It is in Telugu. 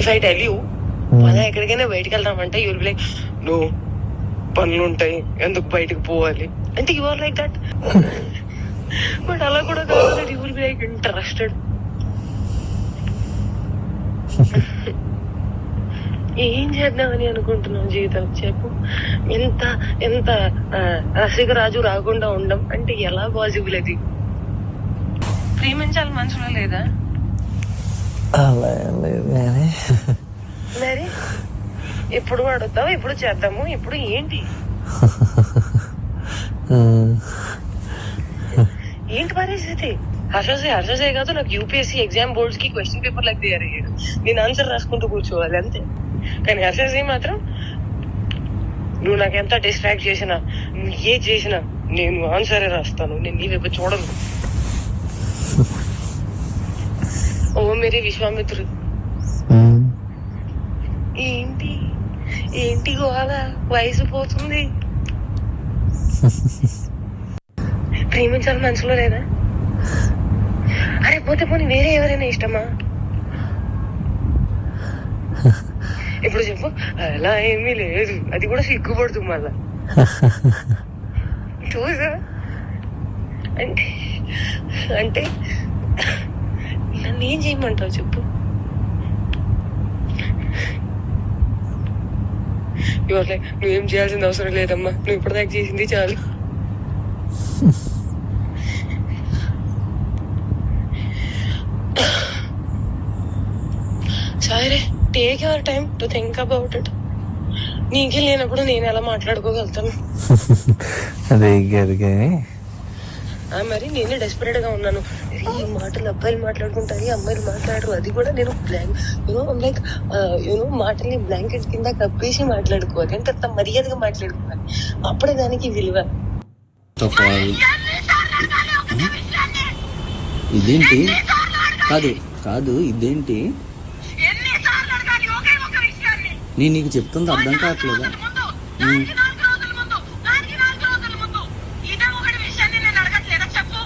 ఇఫ్ ఐ టెల్ యూ అలా ఎక్కడికైనా బయటకు వెళ్దామంటే యూల్ బి లైక్ నో పనులు ఉంటాయి ఎందుకు బయటకు పోవాలి అంటే you are like that. But అలా కూడా కాదు, you will be like interested. ఏం చేద్దామని అనుకుంటున్నావు జీవితం చెప్పు. ఎంత ఎంత రసికరాజు రాకుండా ఉండం అంటే ఎలా పాసిబుల్? అది ప్రేమించాలి మనసులో లేదా? అలా లేదు కానీ మరి ఎప్పుడు అడుగుతావు, ఎప్పుడు చేద్దాము, ఇప్పుడు ఏంటి ఏంటి పరిస్థితి? హర్షసే కాదు, నాకు యూపీఎస్సీ ఎగ్జామ్ బోర్డ్స్ కి క్వశ్చన్ పేపర్ లాగా తయారయ్యాడు. నేను ఆన్సర్ రాసుకుంటూ కూర్చోవాలి అంతే. కానీ హర్షసే మాత్రం నువ్వు నాకు ఎంత డిస్ట్రాక్ట్ చేసినా, నువ్వు ఏ చేసినా నేను ఆన్సరే రాస్తాను, నేను నీ వైపు చూడను. ఓ మేరీ విశ్వామిత్రుడు. ఏంటి ఏంటి గోళ? వయసు పోతుంది. ప్రేమించాలి మనసులో లేదా? అరే పోతే పోనీ వేరే ఎవరైనా ఇష్టమా? ఇప్పుడు చెప్పు. అలా ఏమీ లేదు, అది కూడా సిగ్గుపడుతుంది మళ్ళా. చూసా అంటే అంటే నన్ను ఏం చేయమంటావు చెప్పు? ఇవాళ నువ్వేం చేయాల్సిన అవసరం లేదమ్మా, నువ్వు ఇప్పటిదాకా చేసింది చాలు. సరే, take your time to think about it. నీకే లేనప్పుడు నేను ఎలా మాట్లాడుకోగలుగుతాను? అదే కాదు కానీ మరి నేనే డెస్పరేట్ గా ఉన్నాను. ఈ మాటలు అబ్బాయిలు మాట్లాడుకుంటారు, అమ్మాయిలు మాట్లాడరు. అది కూడా నేను లైక్ మాటల్ని బ్లాంకెట్ కింద కప్పేసి మాట్లాడుకోవాలి అంటే అంత మర్యాదగా మాట్లాడుకోవాలి. అప్పుడే దానికి విలువ. ఇదేంటి? కాదు కాదు ఇదేంటి? నేను నీకు చెప్తుంది అర్థం కావట్లేదా? చెప్పు.